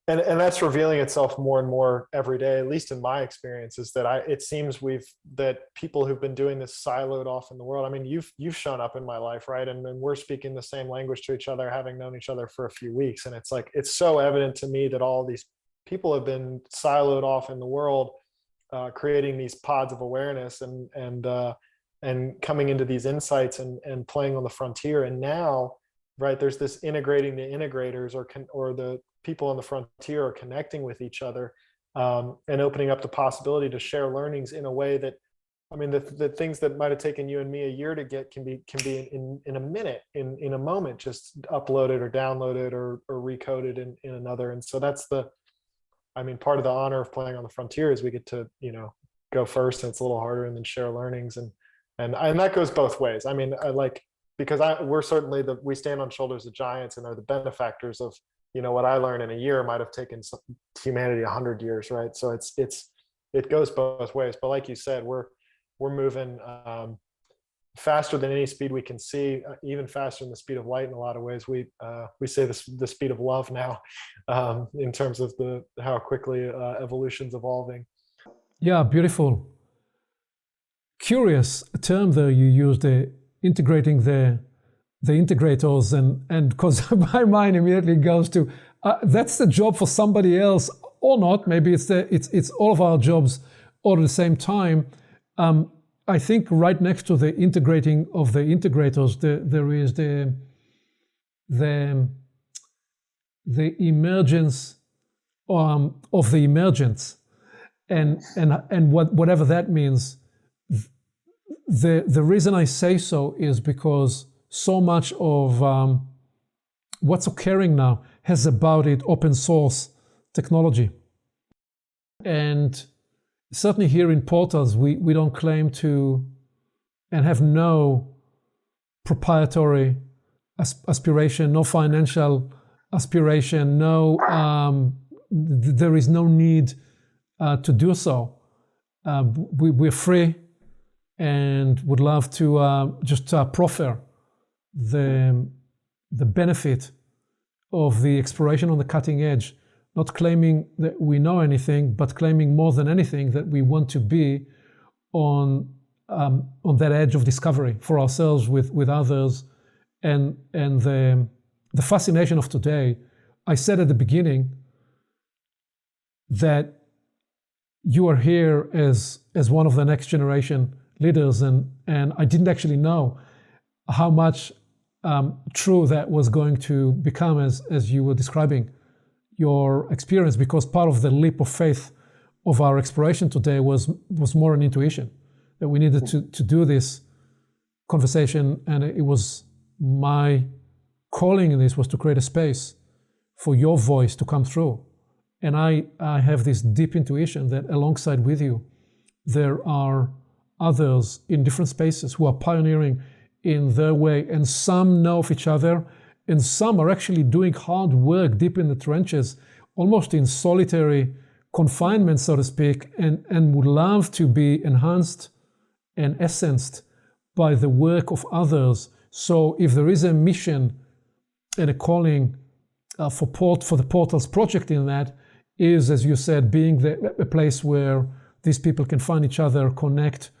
and that's revealing itself more and more every day, at least in my experience, is that it seems that people who've been doing this siloed off in the world. I mean, you've shown up in my life, right? And we're speaking the same language to each other, having known each other for a few weeks. And it's like, it's so evident to me that all these people have been siloed off in the world, creating these pods of awareness and coming into these insights and playing on the frontier. And now, right, there's this integrating the integrators, or the people on the frontier are connecting with each other, and opening up the possibility to share learnings in a way that, I mean, the things that might have taken you and me a year to get can be in a minute, in a moment, just uploaded or downloaded or recoded in another. And so that's part of the honor of playing on the frontier is we get to, go first, and it's a little harder, and then share learnings, and that goes both ways. I mean, I like, because we're certainly we stand on shoulders of giants and are the benefactors of, what I learned in a year might have taken humanity 100 years, right? So it goes both ways. But like you said, we're moving faster than any speed we can see, even faster than the speed of light in a lot of ways. We say the speed of love now, in terms of how quickly evolution's evolving. Yeah, beautiful. Curious term there you used, the integrating the integrators, and because my mind immediately goes to that's the job for somebody else or not. Maybe it's all of our jobs all at the same time. I think right next to the integrating of the integrators, there is the emergence of the emergence, and whatever that means. The reason I say so is because so much of what's occurring now has about it open source technology. And certainly here in Portals, we don't claim to and have no proprietary aspiration, no financial aspiration, there is no need to do so. We're free and would love to just proffer the benefit of the exploration on the cutting edge, not claiming that we know anything, but claiming more than anything that we want to be on that edge of discovery for ourselves, with others, and the fascination of today. I said at the beginning that you are here as one of the next generation leaders, and I didn't actually know how much true that was going to become as you were describing your experience, because part of the leap of faith of our exploration today was more an intuition that we needed to do this conversation, and it was my calling in this was to create a space for your voice to come through. And I have this deep intuition that alongside with you, there are others in different spaces who are pioneering in their way, and some know of each other, and some are actually doing hard work deep in the trenches, almost in solitary confinement, so to speak, and would love to be enhanced and essenced by the work of others. So if there is a mission and a calling for the Portals project, in that is, as you said, being a place where these people can find each other, connect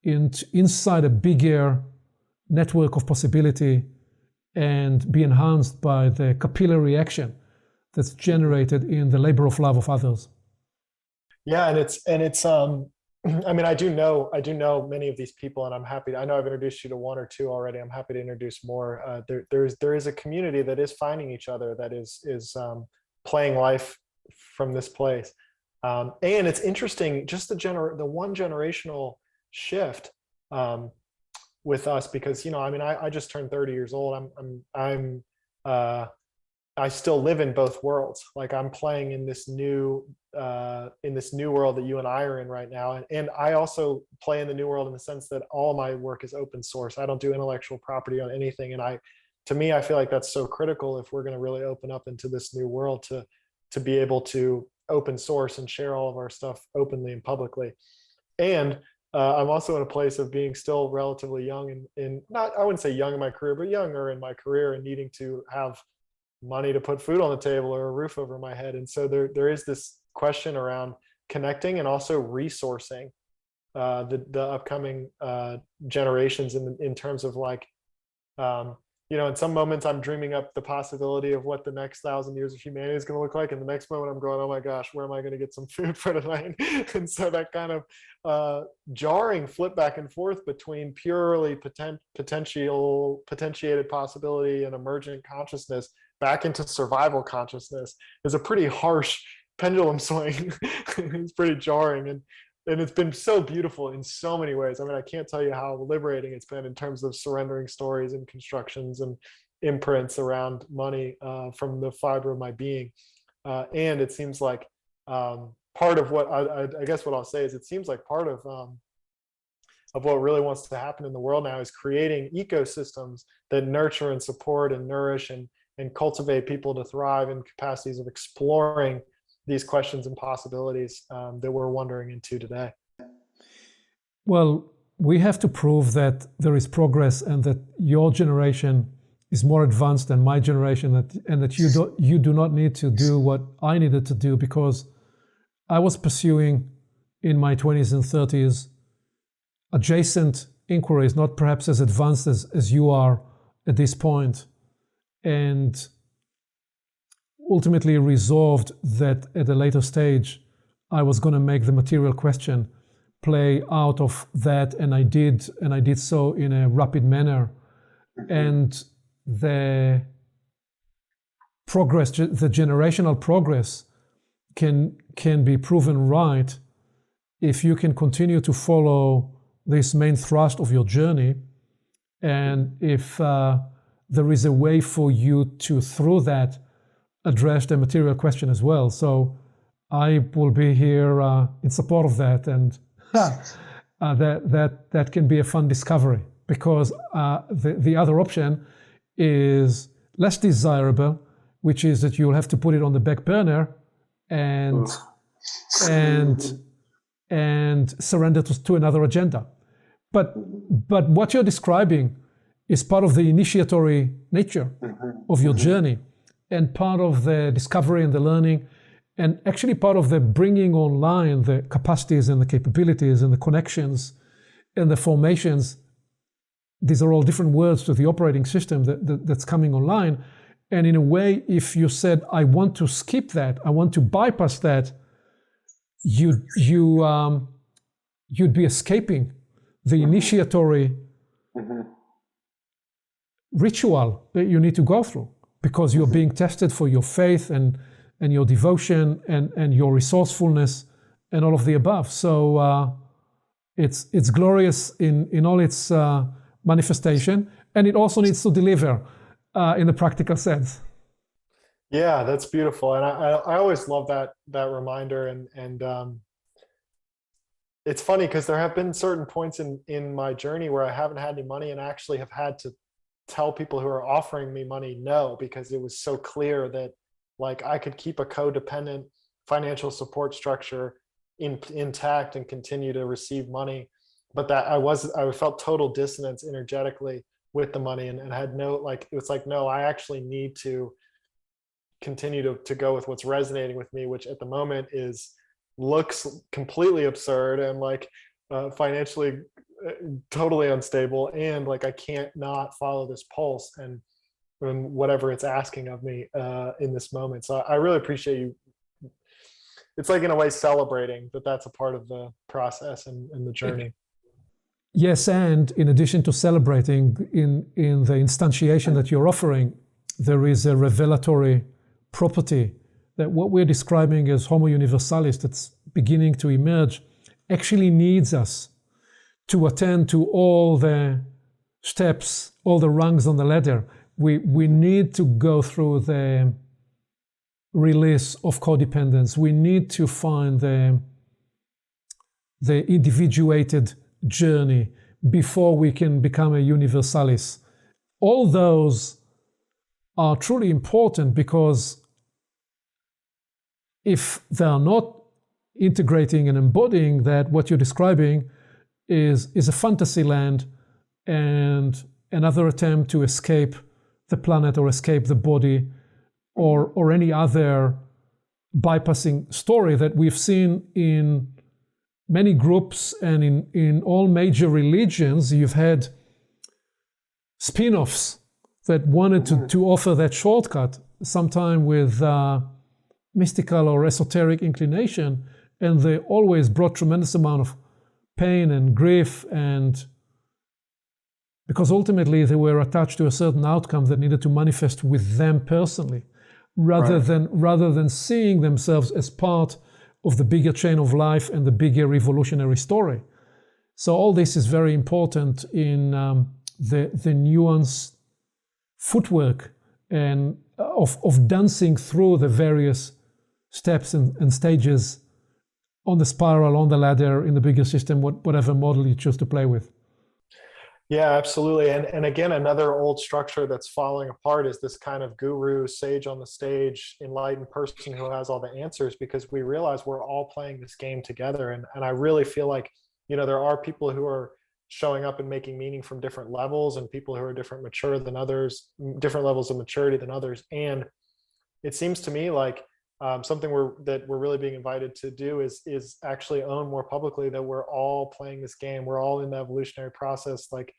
inside a bigger network of possibility, and be enhanced by the capillary action that's generated in the labor of love of others. Yeah, and it's I mean, I do know many of these people, and I'm happy. I know I've introduced you to one or two already. I'm happy to introduce more. There is a community that is finding each other, that is playing life from this place, and it's interesting, just the one generational shift with us, because I mean, I just turned 30 years old. I still live in both worlds. Like, I'm playing in this new world that you and I are in right now, and I also play in the new world in the sense that all my work is open source. I don't do intellectual property on anything, and to me, I feel like that's so critical if we're going to really open up into this new world, to be able to open source and share all of our stuff openly and publicly. And I'm also in a place of being still relatively young, in not, I wouldn't say young in my career, but younger in my career, and needing to have money to put food on the table or a roof over my head. And so there is this question around connecting and also resourcing the upcoming generations in terms of like, in some moments I'm dreaming up the possibility of what the next 1,000 years of humanity is going to look like. And the next moment I'm going, oh my gosh, where am I going to get some food for tonight? And so that kind of jarring flip back and forth between purely potentiated possibility and emergent consciousness back into survival consciousness is a pretty harsh pendulum swing. It's pretty jarring. And it's been so beautiful in so many ways. I mean, I can't tell you how liberating it's been in terms of surrendering stories and constructions and imprints around money from the fiber of my being. And it seems like part of what I guess what I'll say is it seems like part of what really wants to happen in the world now is creating ecosystems that nurture and support and nourish and cultivate people to thrive in capacities of exploring these questions and possibilities that we're wandering into today. Well, we have to prove that there is progress and that your generation is more advanced than my generation, and that you do not need to do what I needed to do, because I was pursuing in my 20s and 30s adjacent inquiries, not perhaps as advanced as you are at this point, and ultimately resolved that at a later stage I was going to make the material question play out of that, and I did so in a rapid manner. And the progress, the generational progress can be proven right if you can continue to follow this main thrust of your journey, and if there is a way for you to, through that, address the material question as well. So I will be here in support of that, and that can be a fun discovery, because the other option is less desirable, which is that you'll have to put it on the back burner and surrender to another agenda. But what you're describing is part of the initiatory nature of your journey, and part of the discovery and the learning, and actually part of the bringing online the capacities and the capabilities and the connections and the formations. These are all different words to the operating system that's coming online. And in a way, if you said, I want to skip that, I want to bypass that, you'd be escaping the initiatory ritual that you need to go through, because you're being tested for your faith and your devotion and your resourcefulness and all of the above. So it's glorious in all its manifestation, and it also needs to deliver in the practical sense. Yeah, that's beautiful. And I always love that reminder. And it's funny because there have been certain points in my journey where I haven't had any money and I actually have had to tell people who are offering me money no, because it was so clear that like I could keep a codependent financial support structure intact and continue to receive money, but that I felt total dissonance energetically with the money, and had no, like, it was like, no, I actually need to continue to go with what's resonating with me, which at the moment looks completely absurd and like financially totally unstable, and like I can't not follow this pulse and whatever it's asking of me in this moment. So I really appreciate you. It's like in a way celebrating that that's a part of the process and the journey. Yes, and in addition to celebrating in the instantiation that you're offering, there is a revelatory property that what we're describing as Homo Universalis that's beginning to emerge actually needs us to attend to all the steps, all the rungs on the ladder. We need to go through the release of codependence. We need to find the individuated journey before we can become a universalis. All those are truly important, because if they are not integrating and embodying that, what you're describing is a fantasy land and another attempt to escape the planet or escape the body or any other bypassing story that we've seen in many groups and in all major religions. You've had spin-offs that wanted to offer that shortcut, sometime with mystical or esoteric inclination, and they always brought tremendous amount of pain and grief, and because ultimately they were attached to a certain outcome that needed to manifest with them personally, rather than seeing themselves as part of the bigger chain of life and the bigger evolutionary story. So all this is very important in the nuanced footwork and of dancing through the various steps and stages on the spiral, on the ladder, in the bigger system, whatever model you choose to play with. Yeah, absolutely. And again, another old structure that's falling apart is this kind of guru, sage on the stage, enlightened person who has all the answers, because we realize we're all playing this game together. And I really feel like, there are people who are showing up and making meaning from different levels, and people who are different mature than others, different levels of maturity than others. And it seems to me like something that we're really being invited to do is actually own more publicly that we're all playing this game. We're all in the evolutionary process. Like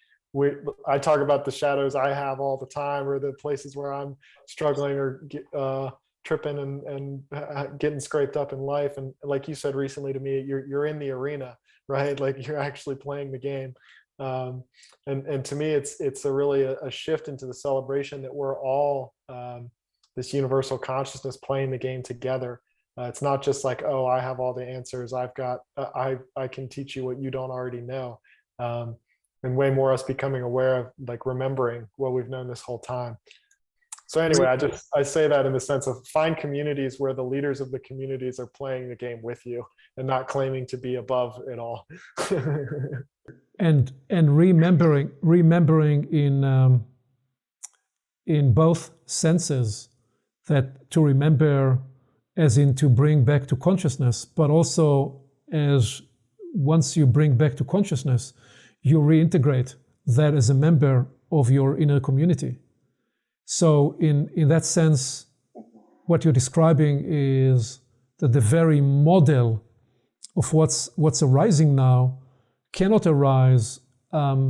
I talk about the shadows I have all the time, or the places where I'm struggling or tripping and getting scraped up in life. And like you said recently to me, you're in the arena, right? Like you're actually playing the game. And to me, it's really a shift into the celebration that we're all this universal consciousness playing the game together. It's not just like, oh, I have all the answers. I've got, I can teach you what you don't already know. And way more us becoming aware of, like, remembering what we've known this whole time. So anyway, I say that in the sense of find communities where the leaders of the communities are playing the game with you and not claiming to be above it all. and remembering in both senses, that to remember as in to bring back to consciousness, but also as once you bring back to consciousness, you reintegrate that as a member of your inner community. So in that sense, what you're describing is that the very model of what's arising now cannot arise. I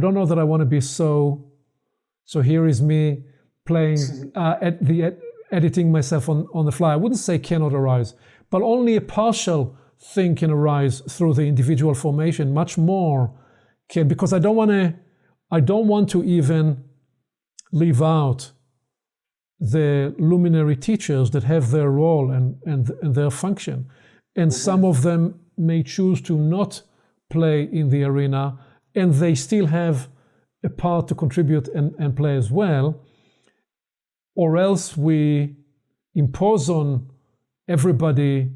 don't know that I want to be so here is me playing editing myself on the fly. I wouldn't say cannot arise, but only a partial thing can arise through the individual formation. Much more can, because I don't want to even leave out the luminary teachers that have their role and their function. And some of them may choose to not play in the arena, and they still have a part to contribute and play as well. Or else we impose on everybody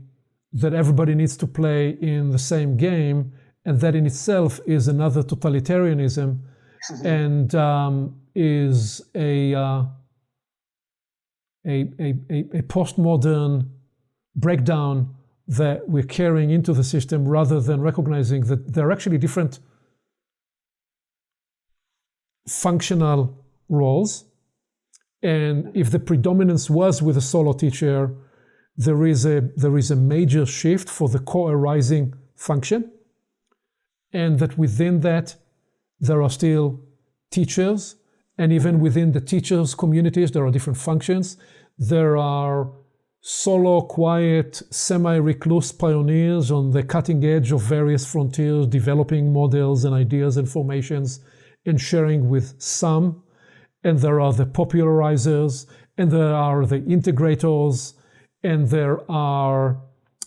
that everybody needs to play in the same game, and that in itself is another totalitarianism and is a postmodern breakdown that we're carrying into the system, rather than recognizing that there are actually different functional roles. And if the predominance was with a solo teacher, there is a major shift for the co-arising function, and that within that there are still teachers, and even within the teachers' communities there are different functions. There are solo, quiet, semi-recluse pioneers on the cutting edge of various frontiers, developing models and ideas and formations and sharing with some. And there are the popularizers, and there are the integrators, and there are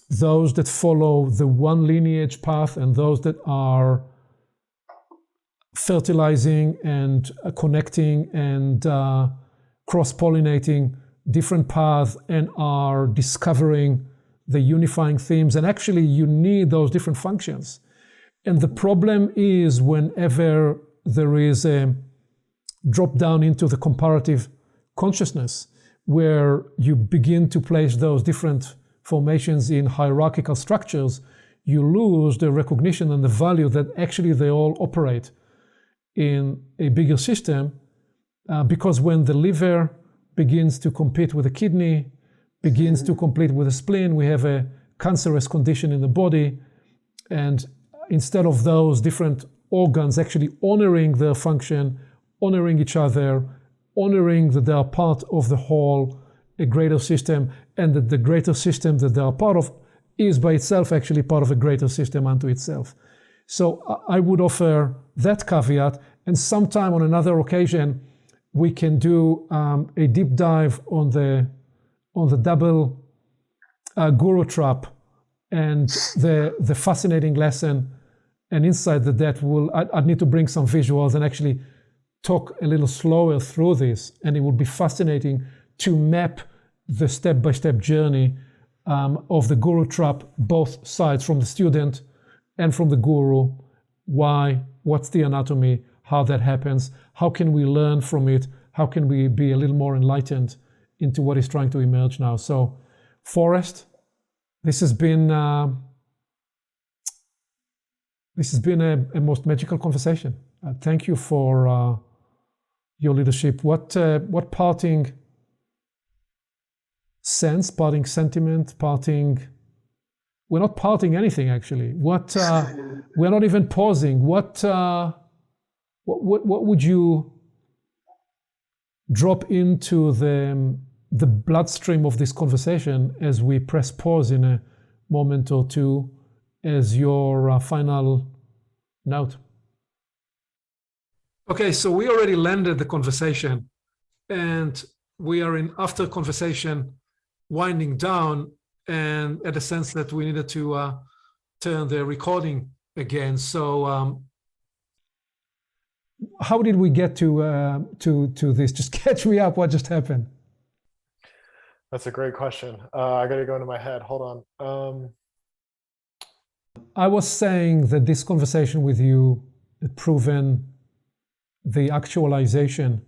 those that follow the one lineage path, and those that are fertilizing and connecting and cross-pollinating different paths and are discovering the unifying themes. And actually, you need those different functions. And the problem is whenever there is a drop down into the comparative consciousness, where you begin to place those different formations in hierarchical structures, you lose the recognition and the value that actually they all operate in a bigger system. Because when the liver begins to compete with the kidney, begins to compete with the spleen. We have a cancerous condition in the body. And instead of those different organs actually honoring their function, honoring each other, honoring that they are part of the whole, a greater system, and that the greater system that they are part of is by itself actually part of a greater system unto itself. So I would offer that caveat, and sometime on another occasion, we can do a deep dive on the double guru trap and the fascinating lesson and insight that will. I'd need to bring some visuals and actually talk a little slower through this, and it would be fascinating to map the step-by-step journey of the guru trap, both sides, from the student and from the guru. Why? What's the anatomy? How that happens? How can we learn from it? How can we be a little more enlightened into what is trying to emerge now? So, Forrest, this has been a most magical conversation. Thank you for your leadership. What parting sense, parting sentiment, parting? We're not parting anything actually. We're not even pausing. What would you drop into the bloodstream of this conversation as we press pause in a moment or two as your final note? Okay, so we already landed the conversation, and we are in after conversation winding down, and at a sense that we needed to turn the recording again. So how did we get to this? Just catch me up. What just happened? That's a great question. I got to go into my head. Hold on. I was saying that this conversation with you had proven the actualization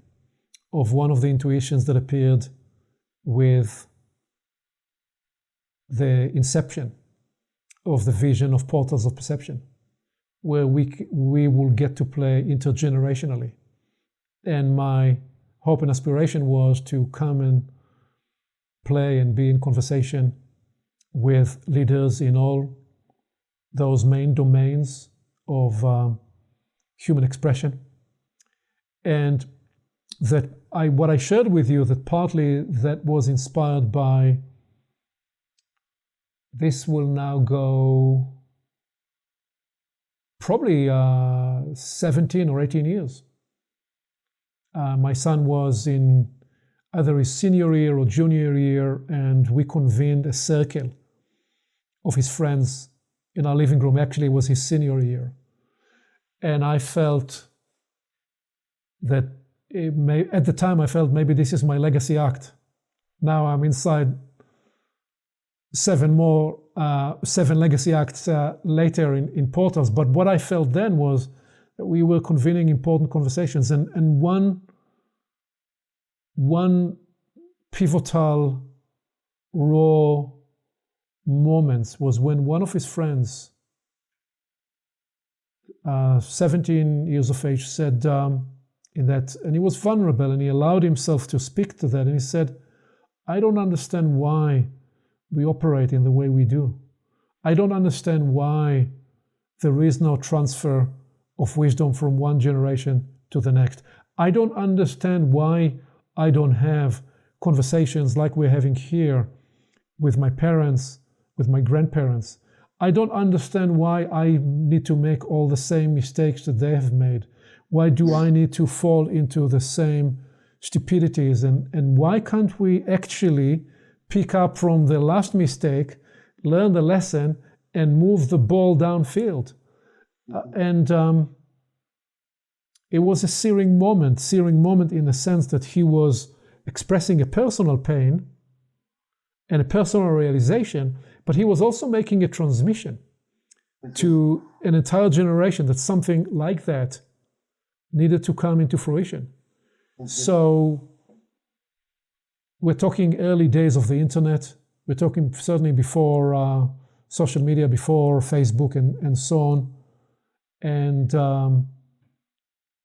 of one of the intuitions that appeared with the inception of the vision of portals of perception, where we will get to play intergenerationally. And my hope and aspiration was to come and play and be in conversation with leaders in all those main domains of human expression. And that what I shared with you, that partly that was inspired by, this will now go probably 17 or 18 years. My son was in either his senior year or junior year, and we convened a circle of his friends in our living room. Actually, it was his senior year. And I felt that at the time, I felt maybe this is my legacy act. Now I'm inside seven legacy acts later in portals. But what I felt then was that we were convening important conversations, and one pivotal raw moments was when one of his friends, 17 years of age, said in that, and he was vulnerable and he allowed himself to speak to that, and he said, I don't understand why we operate in the way we do. I don't understand why there is no transfer of wisdom from one generation to the next. I don't understand why I don't have conversations like we're having here with my parents, with my grandparents. I don't understand why I need to make all the same mistakes that they have made. Why do I need to fall into the same stupidities? And why can't we actually pick up from the last mistake, learn the lesson, and move the ball downfield? It was a searing moment in the sense that he was expressing a personal pain and a personal realization, but he was also making a transmission to an entire generation that something like that needed to come into fruition. So we're talking early days of the internet. We're talking certainly before social media, before Facebook and so on. And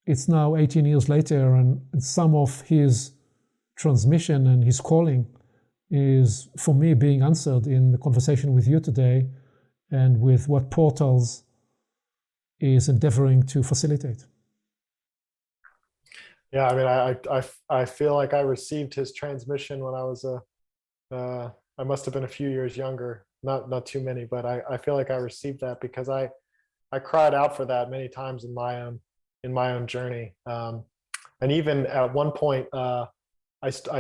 it's now 18 years later, and some of his transmission and his calling is, for me, being answered in the conversation with you today and with what Portals is endeavoring to facilitate. Yeah, I mean, I feel like I received his transmission when I was I must have been a few years younger, not too many, but I feel like I received that because I cried out for that many times in my own journey. And even at one point, I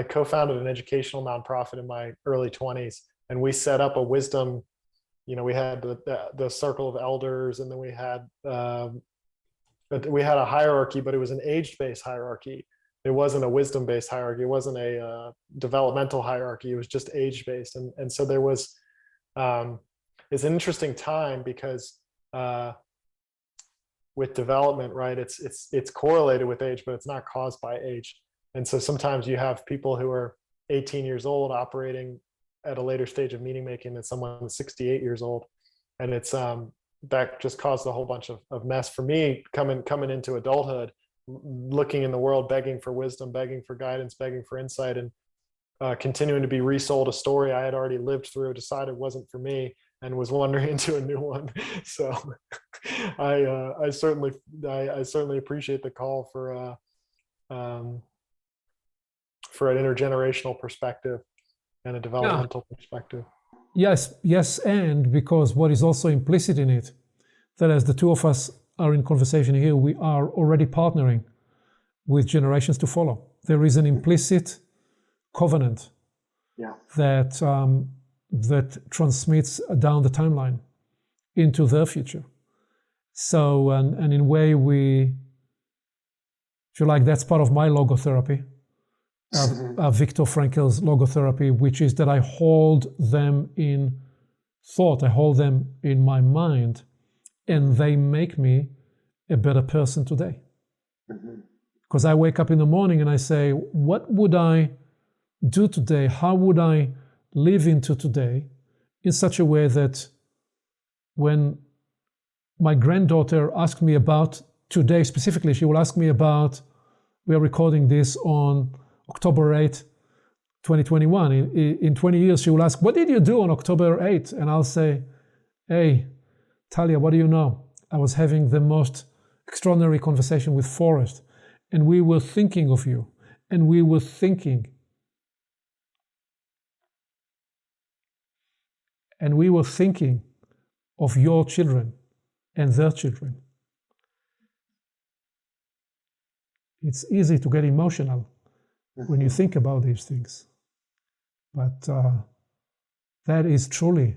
co-founded an educational nonprofit in my early 20s, and we set up a wisdom. We had the circle of elders, and then we had a hierarchy, but it was an age-based hierarchy. It wasn't a wisdom-based hierarchy. It wasn't a developmental hierarchy. It was just age-based, and so there was. It's an interesting time because with development, right? It's correlated with age, but it's not caused by age. And so sometimes you have people who are 18 years old operating at a later stage of meaning making than someone who's 68 years old, and it's that just caused a whole bunch of mess for me coming into adulthood, looking in the world, begging for wisdom, begging for guidance, begging for insight, and continuing to be resold a story I had already lived through, decided wasn't for me, and was wandering into a new one. So I certainly appreciate the call for an intergenerational perspective and a developmental perspective. Yes, and because what is also implicit in it, that as the two of us are in conversation here, we are already partnering with generations to follow. There is an implicit covenant that transmits down the timeline into their future. So, and in a way, if you like, that's part of my logotherapy. Viktor Frankl's logotherapy, which is that I hold them in thought, I hold them in my mind, and they make me a better person today. Because I wake up in the morning and I say, what would I do today? How would I live into today in such a way that when my granddaughter asks me about today specifically, she will ask me about, we are recording this on October 8th, 2021. In 20 years, she will ask, what did you do on October 8th? And I'll say, hey, Talia, what do you know? I was having the most extraordinary conversation with Forrest, and we were thinking of you, and we were thinking. And we were thinking of your children and their children. It's easy to get emotional when you think about these things. But that is truly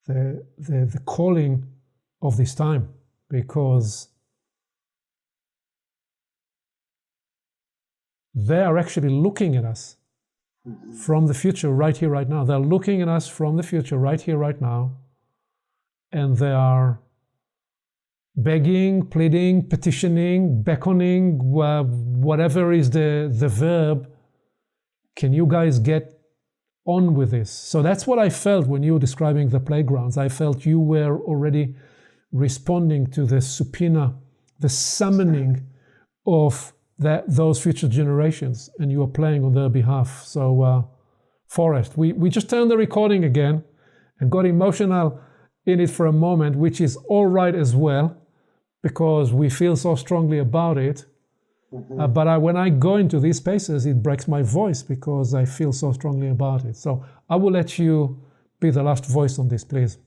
the calling of this time, because they are actually looking at us from the future right here, right now. They're looking at us from the future right here, right now, and they are begging, pleading, petitioning, beckoning, whatever is the verb. Can you guys get on with this? So that's what I felt when you were describing the playgrounds. I felt you were already responding to the subpoena, the summoning of those future generations, and you are playing on their behalf. So Forrest, we just turned the recording again and got emotional in it for a moment, which is all right as well, because we feel so strongly about it. But when I go into these spaces, it breaks my voice because I feel so strongly about it. So I will let you be the last voice on this, please.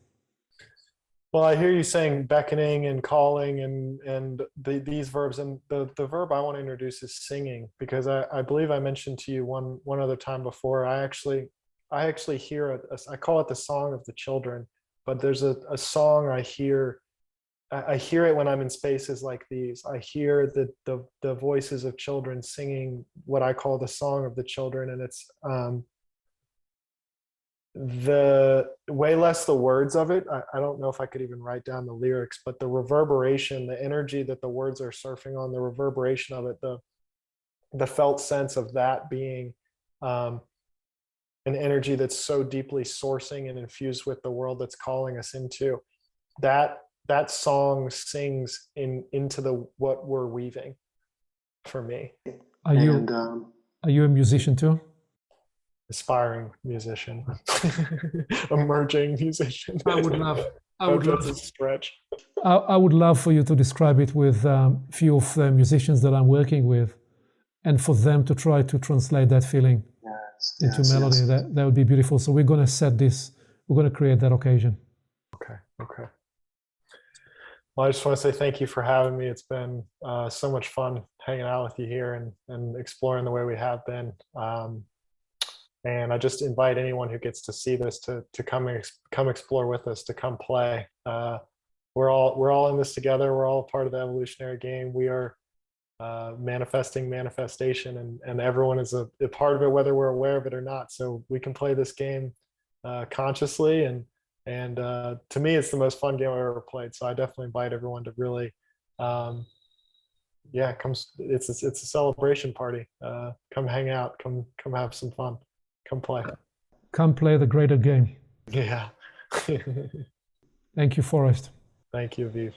Well, I hear you saying beckoning and calling and these verbs, and the verb I want to introduce is singing, because I believe I mentioned to you one other time before. I actually hear I call it the song of the children, but there's a song I hear it when I'm in spaces like these. I hear the voices of children singing what I call the song of the children, and it's the way less the words of it. I don't know if I could even write down the lyrics, but the reverberation, the energy that the words are surfing on, the reverberation of it, the felt sense of that being an energy that's so deeply sourcing and infused with the world that's calling us into that song sings into what we're weaving for me. Are Are you a musician too? Aspiring musician, emerging musician. I would love. I Hope would that's love. a stretch. I would love for you to describe it with a few of the musicians that I'm working with, and for them to try to translate that feeling into melody. That would be beautiful. So we're going to set this. We're going to create that occasion. Okay. Okay. Well, I just want to say thank you for having me. It's been so much fun hanging out with you here and exploring the way we have been. And I just invite anyone who gets to see this to come explore with us, to come play. We're all in this together. We're all part of the evolutionary game. We are manifesting manifestation, and everyone is a part of it, whether we're aware of it or not. So we can play this game consciously, and to me, it's the most fun game I've ever played. So I definitely invite everyone to really, yeah, it's a celebration party. Come hang out. Come have some fun. Come play. Come play the greater game. Yeah. Thank you, Forrest. Thank you, Aviv.